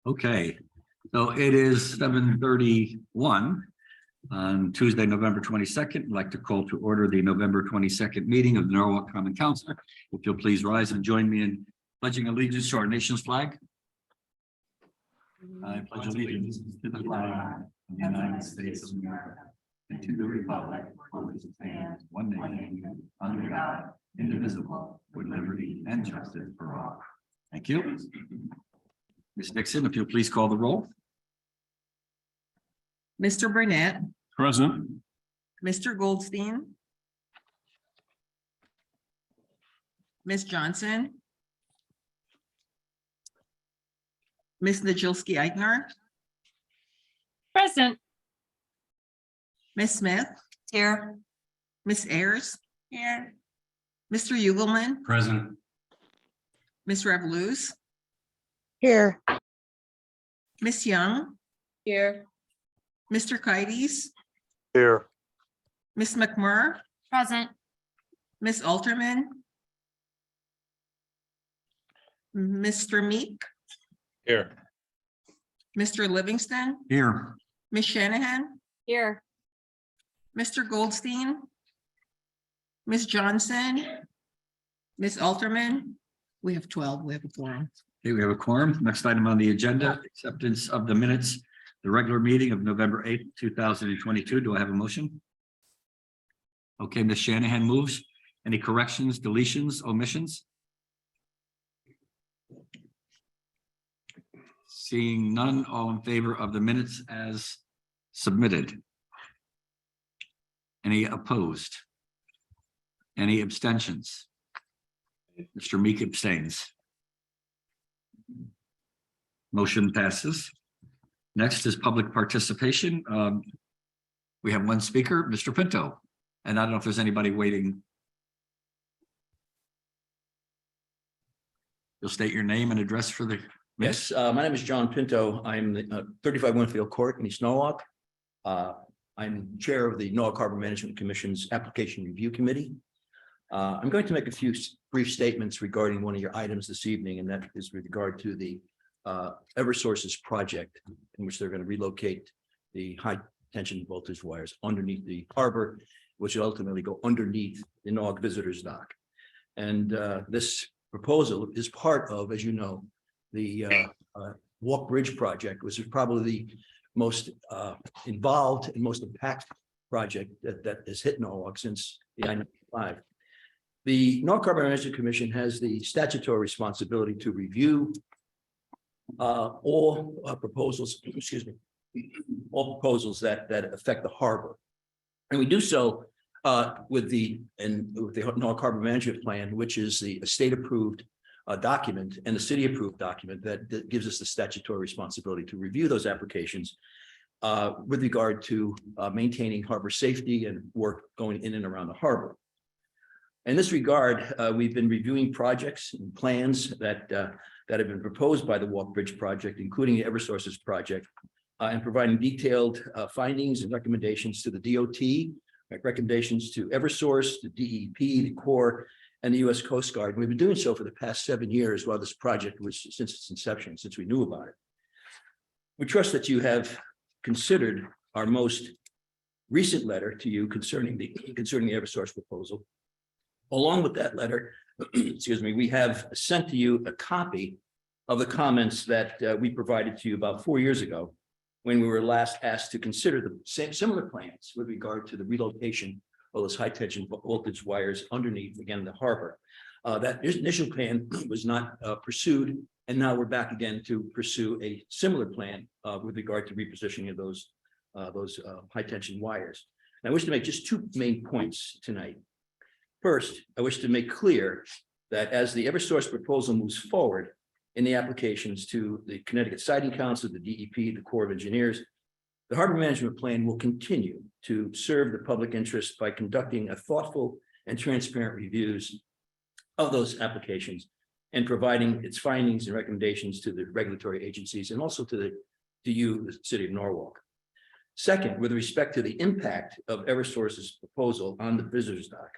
Okay, so it is 7:31 on Tuesday, November 22nd. I'd like to call to order the November 22nd meeting of the Norwalk Common Council. If you'll please rise and join me in pledging allegiance to our nation's flag. I pledge allegiance to the flag of the United States of America and to the republic for which it stands, one nation, under God, indivisible, with liberty and justice for all. Thank you. Ms. Dixon, if you'll please call the roll. Mr. Burnett, Present. Mr. Goldstein, Ms. Johnson, Ms. Najilski-Eichner, Present. Ms. Smith, Here. Ms. Ayers, Here. Mr. Ugelman, Present. Ms. Revoluz, Here. Ms. Young, Here. Mr. Kites, Here. Ms. McMurr, Present. Ms. Alterman, Mr. Meek, Here. Mr. Livingston, Here. Ms. Shanahan, Here. Mr. Goldstein, Ms. Johnson, Ms. Alterman. We have 12. We have a quorum. Okay, we have a quorum. Next item on the agenda, acceptance of the minutes, the regular meeting of November 8th, 2022. Do I have a motion? Okay, Ms. Shanahan moves. Any corrections, deletions, omissions? Seeing none, all in favor of the minutes as submitted? Any opposed? Any abstentions? Mr. Meek abstains. Motion passes. Next is public participation. We have one speaker, Mr. Pinto, and I don't know if there's anybody waiting. You'll state your name and address for the. Yes, my name is John Pinto. I'm the 35 Winfield Court in East Norwalk. I'm chair of the Norwalk Harbor Management Commission's Application Review Committee. I'm going to make a few brief statements regarding one of your items this evening, and that is with regard to the Eversources project, in which they're going to relocate the high tension voltage wires underneath the harbor, which will ultimately go underneath the Norwalk Visitors Dock. And this proposal is part of, as you know, the Walk Bridge project, which is probably the most involved and most impactful project that has hit Norwalk since the I-95. The Norwalk Harbor Management Commission has the statutory responsibility to review all proposals, excuse me, all proposals that affect the harbor. And we do so with the Norwalk Harbor Management Plan, which is the state-approved document and the city-approved document that gives us the statutory responsibility to review those applications with regard to maintaining harbor safety and work going in and around the harbor. In this regard, we've been reviewing projects and plans that have been proposed by the Walk Bridge project, including the Eversources project, and providing detailed findings and recommendations to the DOT, recommendations to Eversource, the DEP, the Corps, and the U.S. Coast Guard. And we've been doing so for the past 7 years while this project was since its inception, since we knew about it. We trust that you have considered our most recent letter to you concerning the Eversource proposal. Along with that letter, excuse me, we have sent to you a copy of the comments that we provided to you about 4 years ago, when we were last asked to consider the similar plans with regard to the relocation of those high tension voltage wires underneath, again, the harbor. That initial plan was not pursued, and now we're back again to pursue a similar plan with regard to repositioning of those high tension wires. And I wish to make just two main points tonight. First, I wish to make clear that as the Eversource proposal moves forward in the applications to the Connecticut Siting Council, the DEP, the Corps of Engineers, the Harbor Management Plan will continue to serve the public interest by conducting a thoughtful and transparent reviews of those applications and providing its findings and recommendations to the regulatory agencies and also to you, the City of Norwalk. Second, with respect to the impact of Eversource's proposal on the visitors dock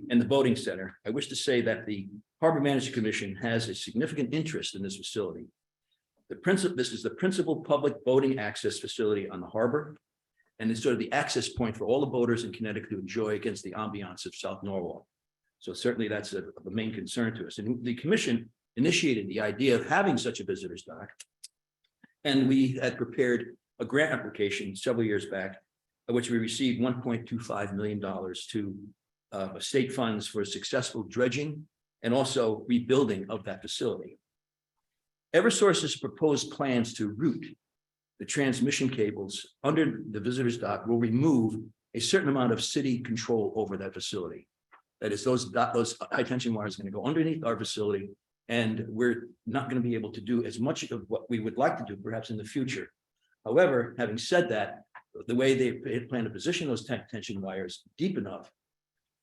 and the boating center, I wish to say that the Harbor Management Commission has a significant interest in this facility. This is the principal public boating access facility on the harbor. And it's sort of the access point for all the boaters in Connecticut to enjoy against the ambiance of South Norwalk. So certainly that's a main concern to us. And the commission initiated the idea of having such a visitor's dock. And we had prepared a grant application several years back, which we received $1.25 million to state funds for successful dredging and also rebuilding of that facility. Eversource's proposed plans to route the transmission cables under the visitor's dock will remove a certain amount of city control over that facility. That is, those high tension wires are going to go underneath our facility, and we're not going to be able to do as much of what we would like to do perhaps in the future. However, having said that, the way they plan to position those tension wires deep enough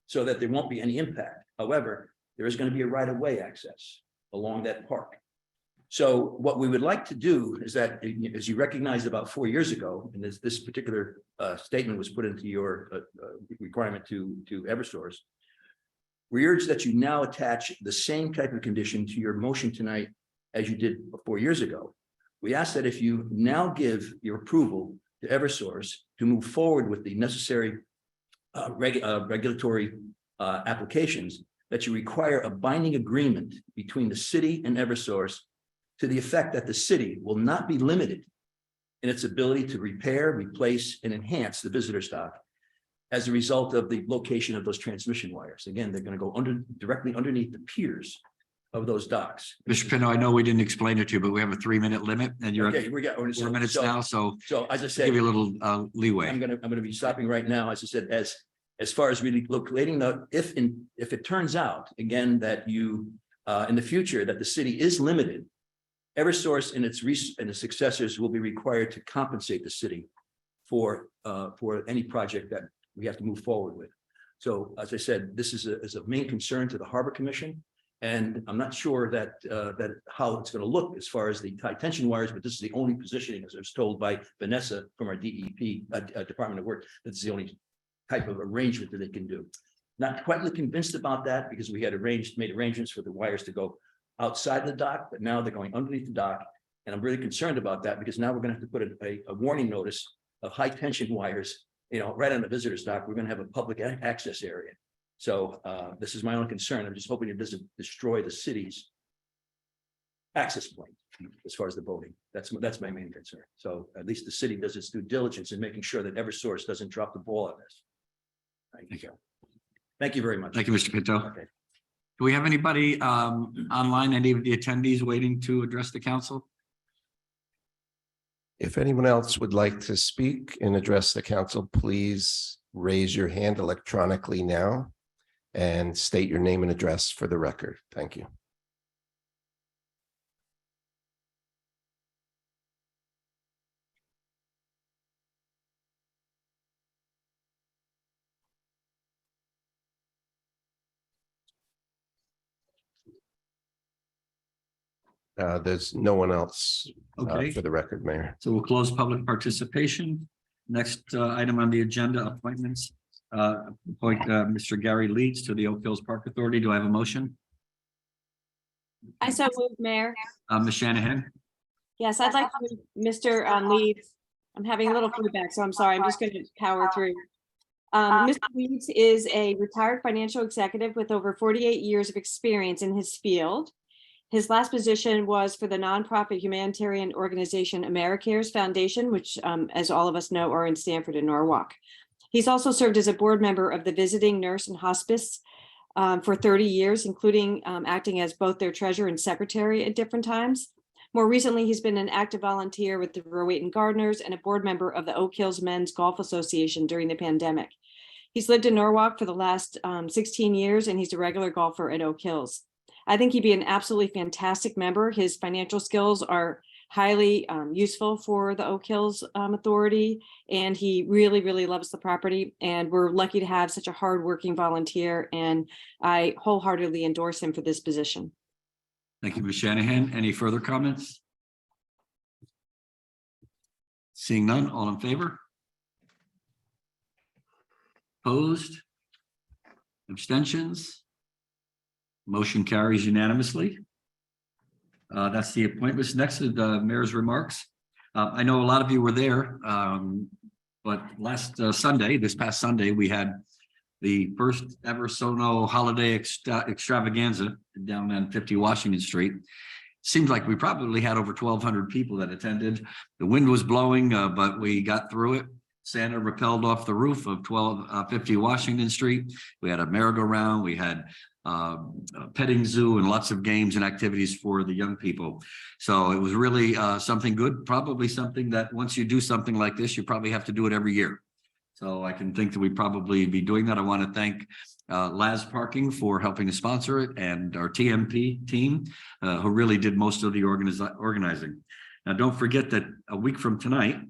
so that there won't be any impact. However, there is going to be a right-of-way access along that park. So what we would like to do is that, as you recognized about 4 years ago, and this particular statement was put into your requirement to Eversource, we urge that you now attach the same type of condition to your motion tonight as you did 4 years ago. We ask that if you now give your approval to Eversource to move forward with the necessary regulatory applications, that you require a binding agreement between the city and Eversource to the effect that the city will not be limited in its ability to repair, replace, and enhance the visitor's dock as a result of the location of those transmission wires. Again, they're going to go directly underneath the piers of those docks. Mr. Pino, I know we didn't explain it to you, but we have a 3-minute limit and you're Okay, at we got 4 minutes now, so So as I give said, you a little leeway. I'm gonna be stopping right now. As I said, as far as really locating if it turns out again that you in the future that the city is limited, Eversource and its successors will be required to compensate the city for any project that we have to move forward with. So as I said, this is a main concern to the Harbor Commission, and I'm not sure that how it's going to look as far as the high tension wires, but this is the only positioning, as I was told by Vanessa from our DEP Department of Work, that's the only type of arrangement that they can do. Not quite convinced about that because we had made arrangements for the wires to go outside the dock, but now they're going underneath the dock. And I'm really concerned about that because now we're going to have to put a warning notice of high tension wires, right on the visitor's dock. We're going to have a public access area. So this is my own concern. I'm just hoping it doesn't destroy the city's access point as far as the boating. That's my main concern. So at least the city does its due diligence in making sure that Eversource doesn't drop the ball on this. Thank you. Thank you very much. Thank you, Mr. Pinto. Okay. Do we have anybody online, any of the attendees waiting to address the council? If anyone else would like to speak and address the council, please raise your hand electronically now and state your name and address for the record. Thank you. There's no one else Okay, for the record, Mayor. so we'll close public participation. Next item on the agenda, appointments. Appoint Mr. Gary Leeds to the Oak Hills Park Authority. Do I have a motion? I so move, Mayor. Ms. Shanahan? Yes, I'd like to move Mr. Leeds. I'm having a little feedback, so I'm sorry. I'm just going to power through. Mr. Leeds is a retired financial executive with over 48 years of experience in his field. His last position was for the nonprofit humanitarian organization AmeriCares Foundation, which, as all of us know, are in Stamford and Norwalk. He's also served as a board member of the Visiting Nurse and Hospice for 30 years, including acting as both their treasurer and secretary at different times. More recently, he's been an active volunteer with the Rowayton Gardeners and a board member of the Oak Hills Men's Golf Association during the pandemic. He's lived in Norwalk for the last 16 years, and he's a regular golfer at Oak Hills. I think he'd be an absolutely fantastic member. His financial skills are highly useful for the Oak Hills Authority, and he really, really loves the property. And we're lucky to have such a hardworking volunteer, and I wholeheartedly endorse him for this position. Thank you, Ms. Shanahan. Any further comments? Seeing none, all in favor? Opposed? Abstentions? Motion carries unanimously. That's the appointments. Next is the mayor's remarks. I know a lot of you were there, but this past Sunday, we had the first ever Sono holiday extravaganza down on 50 Washington Street. Seems like we probably had over 1,200 people that attended. The wind was blowing, but we got through it. Santa rappelled off the roof of 50 Washington Street. We had a merry-go-round. We had a petting zoo and lots of games and activities for the young people. So it was really something good, probably something that once you do something like this, you probably have to do it every year. So I can think that we'd probably be doing that. I want to thank Laz Parking for helping to sponsor it, and our TMP team who really did most of the organizing. Now, don't forget that a week from tonight,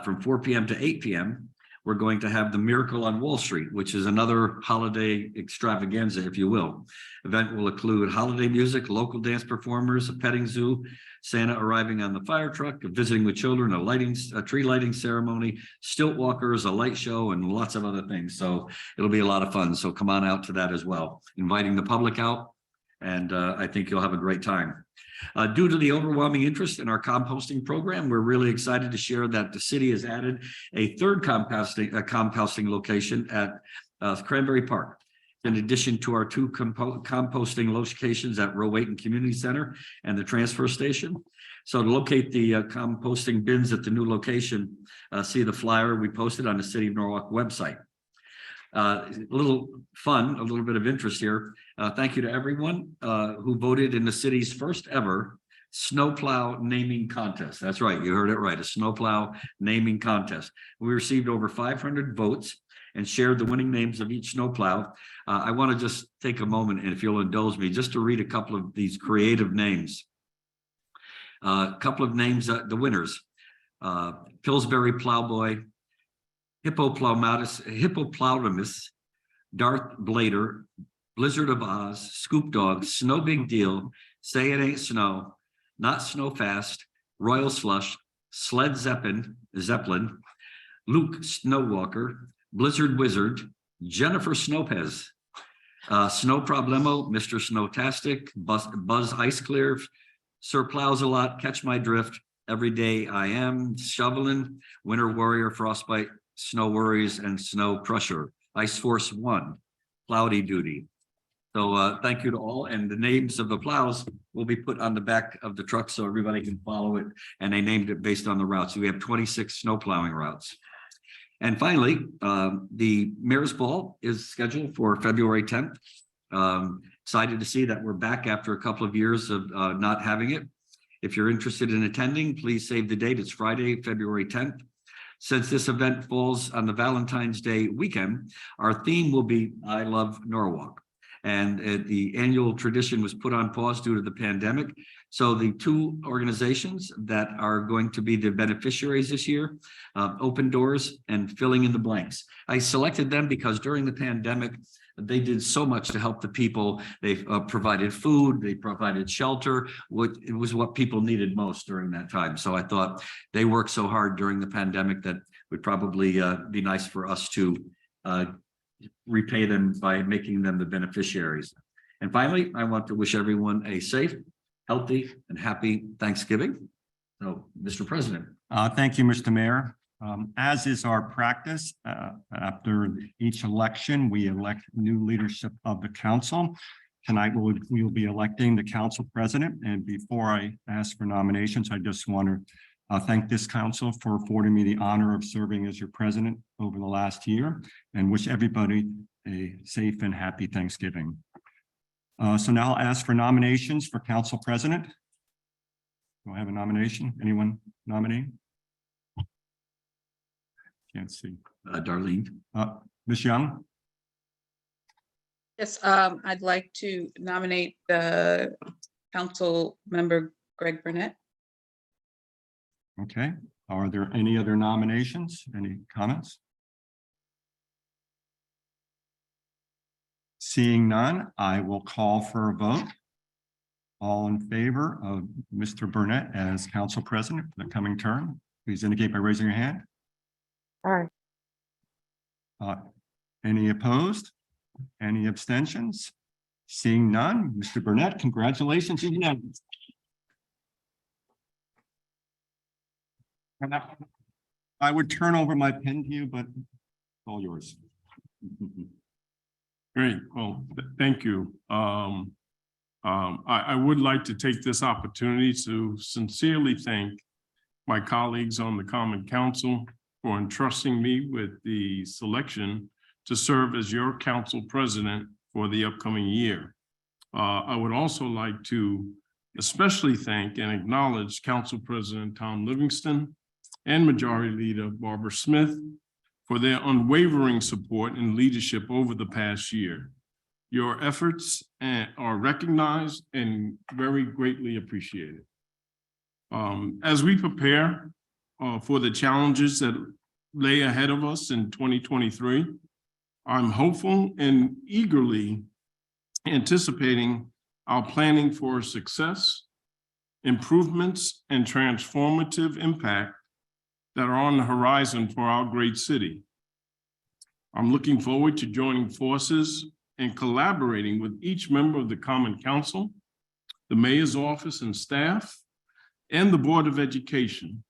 from 4 p.m. to 8 p.m., we're going to have the Miracle on Wall Street, which is another holiday extravaganza, if you will. Event will include holiday music, local dance performers, a petting zoo, Santa arriving on the fire truck, visiting with children, a tree lighting ceremony, stilt walkers, a light show, and lots of other things. So it'll be a lot of fun. So come on out to that as well. Inviting the public out, and I think you'll have a great time. Due to the overwhelming interest in our composting program, we're really excited to share that the city has added a third composting location at Cranberry Park, in addition to our two composting locations at Rowayton Community Center and the transfer station. So to locate the composting bins at the new location, see the flyer we posted on the City of Norwalk website. A little fun, a little bit of interest here. Thank you to everyone who voted in the city's first ever snowplow naming contest. That's right, you heard it right, a snowplow naming contest. We received over 500 votes and shared the winning names of each snowplow. I want to just take a moment, and if you'll indulge me, just to read a couple of these creative names. A couple of names, the winners: Pillsbury Plowboy, Hippopotamus, Darth Blader, Blizzard of Oz, Scoop Dog, Snow Big Deal, Say It Ain't Snow, Not Snow Fast, Royal Slush, Sled Zeppelin, Luke Snowwalker, Blizzard Wizard, Jennifer Snopez, Snow Problemo, Mr. Snowtastic, Buzz Ice Clear, Sir Plows a Lot, Catch My Drift, Everyday I Am, Shoveling, Winter Warrior, Frostbite, Snow Worries, and Snow Crusher, Ice Force 1, Cloudy Duty. So thank you to all, and the names of the plows will be put on the back of the truck so everybody can follow it, and they named it based on the routes. We have 26 snow plowing routes. And finally, the Mayor's Ball is scheduled for February 10th. Excited to see that we're back after a couple of years of not having it. If you're interested in attending, please save the date. It's Friday, February 10th. Since this event falls on the Valentine's Day weekend, our theme will be I Love Norwalk. And the annual tradition was put on pause due to the pandemic. So the two organizations that are going to be the beneficiaries this year, Open Doors and Filling in the Blanks. I selected them because during the pandemic, they did so much to help the people. They provided food, they provided shelter. It was what people needed most during that time. So I thought they worked so hard during the pandemic that would probably be nice for us to repay them by making them the beneficiaries. And finally, I want to wish everyone a safe, healthy, and happy Thanksgiving. So, Mr. President. Thank you, Mr. Mayor. As is our practice, after each election, we elect new leadership of the council. Tonight, we will be electing the council president. And before I ask for nominations, I just want to thank this council for affording me the honor of serving as your president over the last year, and wish everybody a safe and happy Thanksgiving. So now I'll ask for nominations for council president. Do I have a nomination? Anyone nominate? Can't see. Darlene. Ms. Young? Yes, I'd like to nominate the council member Greg Burnett. Okay. Are there any other nominations? Any comments? Seeing none, I will call for a vote. All in favor of Mr. Burnett as council president for the coming term, please indicate by raising your hand. All right. Any opposed? Any abstentions? Seeing none, Mr. Burnett, congratulations. You're unanimous. And I would turn over my pen to you, but it's all yours. Great. Well, thank you. I would like to take this opportunity to sincerely thank my colleagues on the Common Council for entrusting me with the selection to serve as your council president for the upcoming year. I would also like to especially thank and acknowledge Council President Tom Livingston and Majority Leader Barbara Smith for their unwavering support and leadership over the past year. Your efforts are recognized and very greatly appreciated. As we prepare for the challenges that lay ahead of us in 2023, I'm hopeful and eagerly anticipating our planning for success, improvements, and transformative impact that are on the horizon for our great city. I'm looking forward to joining forces and collaborating with each member of the Common Council, the Mayor's Office and staff, and the Board of Education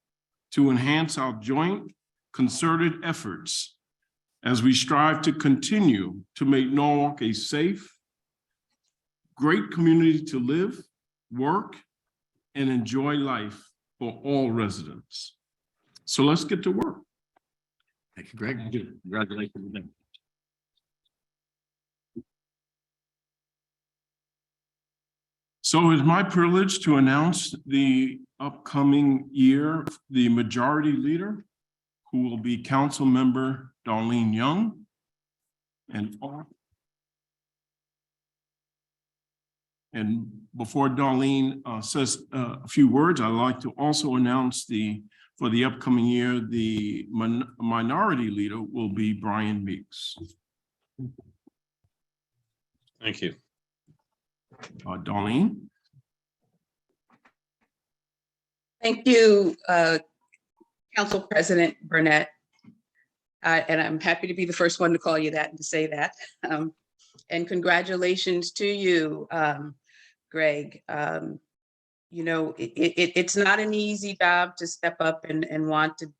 to enhance our joint concerted efforts as we strive to continue to make Norwalk a safe, great community to live, work, and enjoy life for all residents. So let's get to work. Thank you, Greg. Congratulations. So it's my privilege to announce the upcoming year, the majority leader, who will be Council Member Darlene Young. And before Darlene says a few words, I'd like to also announce for the upcoming year, the minority leader will be Brian Meeks. Thank you. Darlene. Thank you, Council President Burnett. And I'm happy to be the first one to call you that and to say that. And congratulations to you, Greg. You know, it's not an easy job to step up and want to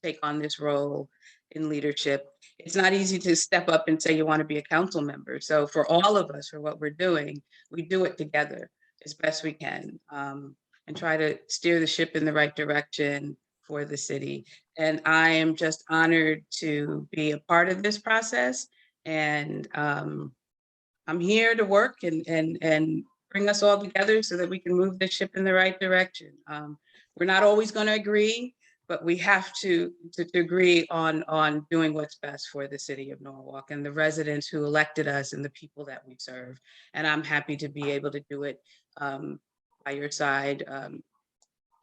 take on this role in leadership. It's not easy to step up and say you want to be a council member. So for all of us, for what we're doing, we do it together as best we can and try to steer the ship in the right direction for the city. And I am just honored to be a part of this process. And I'm here to work and bring us all together so that we can move the ship in the right direction. We're not always going to agree, but we have to agree on doing what's best for the city of Norwalk and the residents who elected us and the people that we serve. And I'm happy to be able to do it by your side,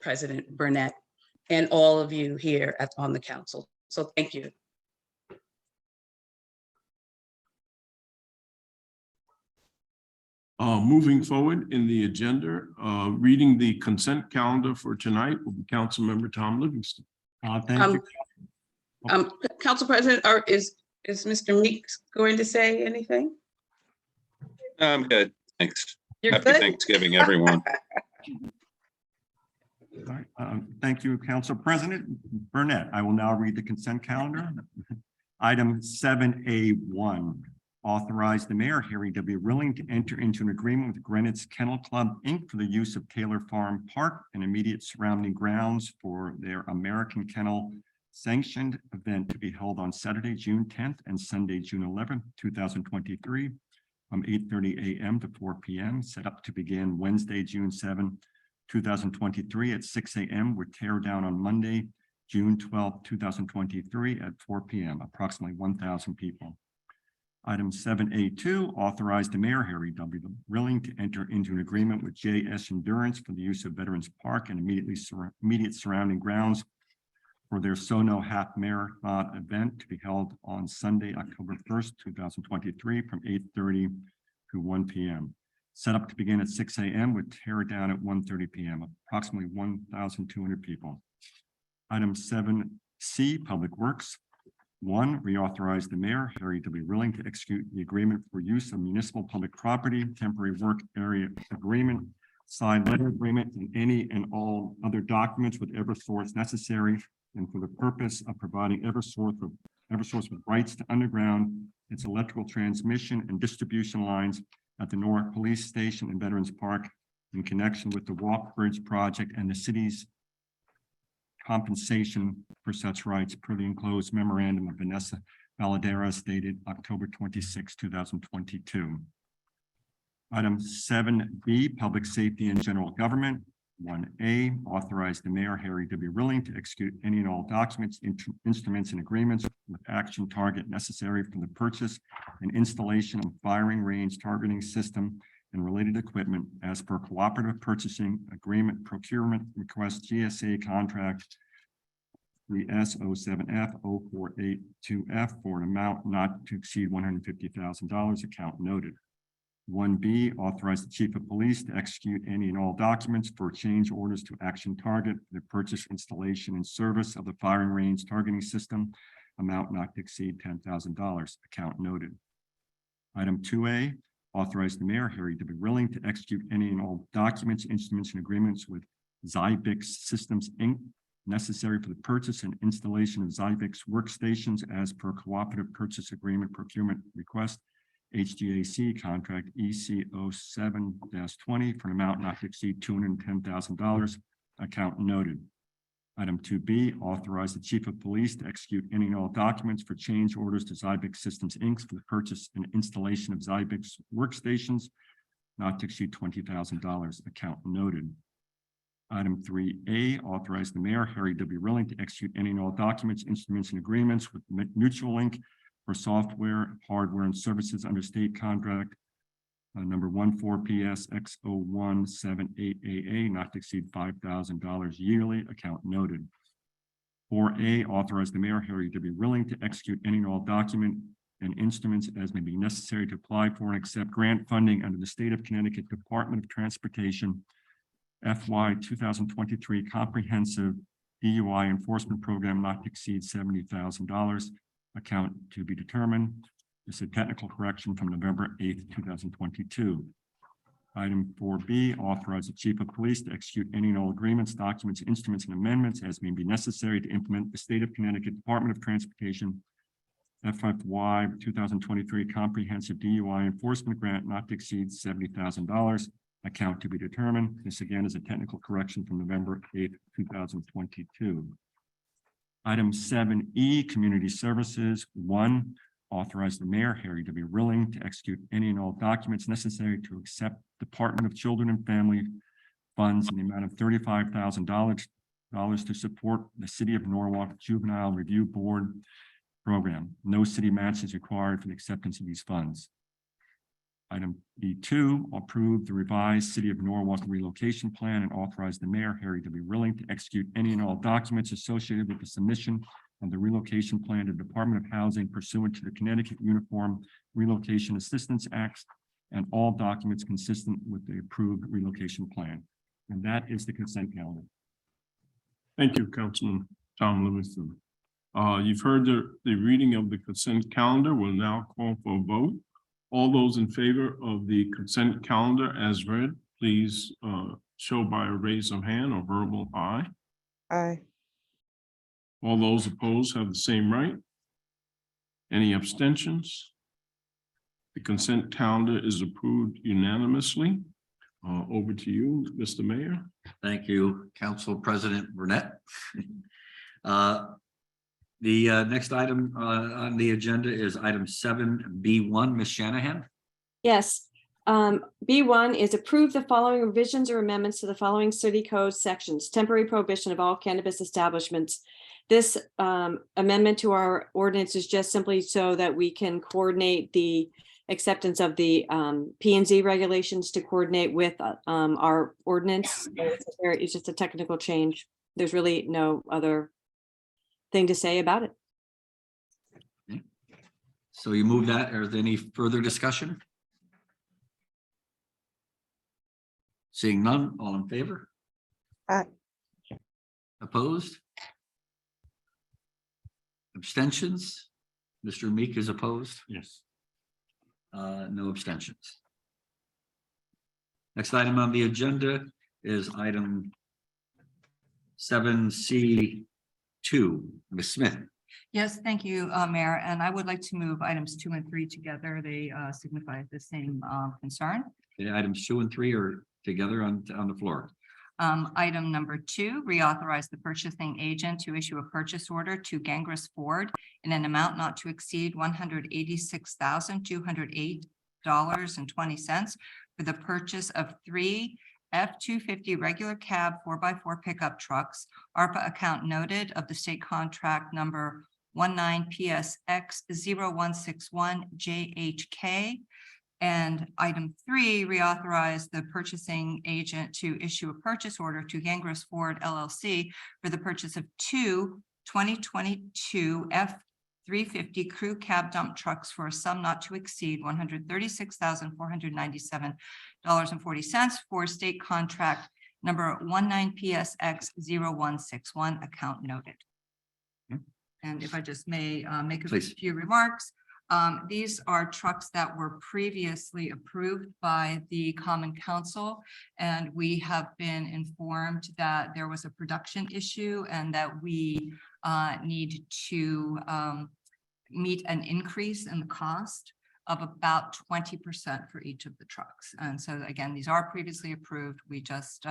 President Burnett, and all of you here on the council. So thank you. Moving forward in the agenda, reading the consent calendar for tonight will be Councilmember Tom Livingston. Thank you. Council President, is Mr. Meeks going to say anything? I'm good. Thanks. You're Happy good? Thanksgiving, everyone. All right, thank you, Council President Burnett. I will now read the consent calendar. Item 7A1, authorize the mayor, Harry W. Rilling, to enter into an agreement with Greenwich Kennel Club, Inc. for the use of Taylor Farm Park and immediate surrounding grounds for their American Kennel sanctioned event to be held on Saturday, June 10th and Sunday, June 11th, 2023, from 8:30 a.m. to 4 p.m., set up to begin Wednesday, June 7th, 2023 at 6 a.m. with tear down on Monday, June 12, 2023 at 4 p.m., approximately 1,000 people. Item 7A2, authorize the mayor, Harry W. Rilling, to enter into an agreement with JS Endurance for the use of Veterans Park and immediate surrounding grounds for their Sono Half Marathon event to be held on Sunday, October 1st, 2023 from 8:30 to 1 p.m. Set up to begin at 6 a.m. with tear down at 1:30 p.m., approximately 1,200 people. Item 7C, Public Works, One, reauthorize the mayor, Harry W. Rilling, to execute the agreement for use of municipal public property, temporary work area agreement, signed letter agreement, and any and all other documents with Eversource necessary and for the purpose of providing Eversource with rights to underground its electrical transmission and distribution lines at the Newark Police Station and Veterans Park in connection with the Walk Bridge project and the city's compensation for such rights per the enclosed memorandum of Vanessa Valaderas dated October 26, 2022. Item 7B, Public Safety and General Government. 1A, authorize the mayor, Harry W. Rilling, to execute any and all documents, instruments, and agreements with Action Target necessary for the purchase and installation of firing range targeting system and related equipment as per cooperative purchasing agreement procurement request GSA contract 3S07F 0482F for an amount not to exceed $150,000, account noted. 1B, authorize the chief of police to execute any and all documents for change orders to Action Target for the purchase, installation, and service of the firing range targeting system, amount not to exceed $10,000, account noted. Item 2A, authorize the mayor, Harry W. Rilling, to execute any and all documents, instruments, and agreements with Zybix Systems, Inc., necessary for the purchase and installation of Zybix workstations as per cooperative purchase agreement procurement request HGAC contract EC07-20 for an amount not to exceed $210,000, account noted. Item 2B, authorize the chief of police to execute any and all documents for change orders to Zybix Systems Inc. for the purchase and installation of Zybix workstations not to exceed $20,000, account noted. Item 3A, authorize the mayor, Harry W. Rilling, to execute any and all documents, instruments, and agreements with Mutual Link for software, hardware, and services under state contract number 14PSX0178AA, not to exceed $5,000 yearly, account noted. 4A, authorize the mayor, Harry W. Rilling, to execute any and all document and instruments as may be necessary to apply for and accept grant funding under the State of Connecticut Department of Transportation FY 2023 Comprehensive DUI Enforcement Program not to exceed $70,000, account to be determined. This is a technical correction from November 8th, 2022. Item 4B, authorize the chief of police to execute any and all agreements, documents, instruments, and amendments as may be necessary to implement the State of Connecticut Department of Transportation FY 2023 Comprehensive DUI Enforcement Grant not to exceed $70,000, account to be determined. This again is a technical correction from November 8th, 2022. Item 7E, Community Services. 1, authorize the mayor, Harry W. Rilling, to execute any and all documents necessary to accept Department of Children and Family funds in the amount of $35,000 to support the City of Norwalk Juvenile Review Board program. No city match is required for the acceptance of these funds. Item B2, approve the revised City of Norwalk relocation plan and authorize the mayor, Harry W. Rilling, to execute any and all documents associated with the submission of the relocation plan to the Department of Housing pursuant to the Connecticut Uniform Relocation Assistance Act and all documents consistent with the approved relocation plan. And that is the consent calendar. Thank you, Councilman Tom Livingston. You've heard the reading of the consent calendar. We'll now call for a vote. All those in favor of the consent calendar as read, please show by a raise of hand or verbal aye. Aye. All those opposed have the same right. Any abstentions? The consent calendar is approved unanimously. Over to you, Mr. Mayor. Thank you, Council President Burnett. The next item on the agenda is item 7B1, Ms. Shanahan. Yes. B1 is approve the following revisions or amendments to the following city code sections, temporary prohibition of all cannabis establishments. This amendment to our ordinance is just simply so that we can coordinate the acceptance of the P&Z regulations to coordinate with our ordinance. It's just a technical change. There's really no other thing to say about it. Okay. So you move that. Is there any further discussion? Seeing none, all in favor? Aye. Opposed? Abstentions? Mr. Meek is opposed. Yes. No abstentions. Next item on the agenda is item 7C2. Ms. Smith. Yes, thank you, Mayor, and I would like to move items 2 and 3 together. They signify the same concern. Okay, items 2 and 3 are together on the floor. Item number 2, reauthorize the purchasing agent to issue a purchase order to Gangres Ford in an amount not to exceed $186,208.20 for the purchase of 3 F-250 regular cab 4x4 pickup trucks, ARPA account noted of the state contract number 19PSX0161JHK. And item 3, reauthorize the purchasing agent to issue a purchase order to Gangres Ford LLC for the purchase of 2 2022 F-350 crew cab dump trucks for a sum not to exceed $136,497.40 for state contract number 19PSX0161 account noted. Okay. And if I just may make a Please. few remarks. These are trucks that were previously approved by the Common Council, and we have been informed that there was a production issue and that we need to meet an increase in the cost of about 20% for each of the trucks. And so again, these are previously approved. We just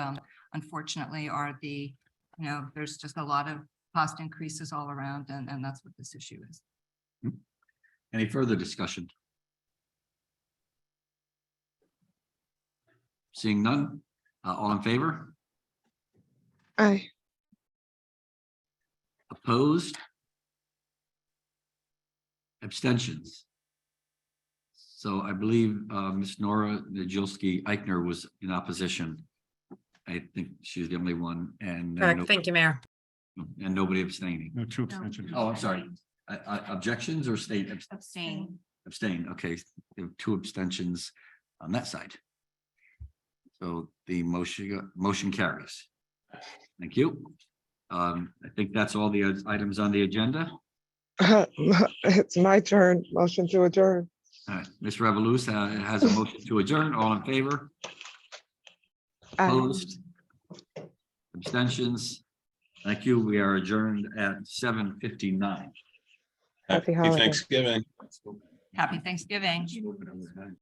unfortunately are there's just a lot of cost increases all around, and that's what this issue is. Any further discussion? Seeing none, all in favor? Aye. Opposed? Abstentions? So I believe Ms. Nora Najolski Eichner was in opposition. I think she's the only one, and Thank you, Mayor. and nobody abstaining. No, 2 abstentions. Oh, I'm sorry. Objections or state Abstain. abstain? Okay, there were 2 abstentions on that side. So the motion carries. Thank you. I think that's all the items on the agenda. It's my turn. Motion to adjourn. Ms. Revolus has a motion to adjourn. All in favor? Aye. Opposed? Abstentions? Thank you. We are adjourned at 7:59. Happy holidays. Thanksgiving. Happy Thanksgiving.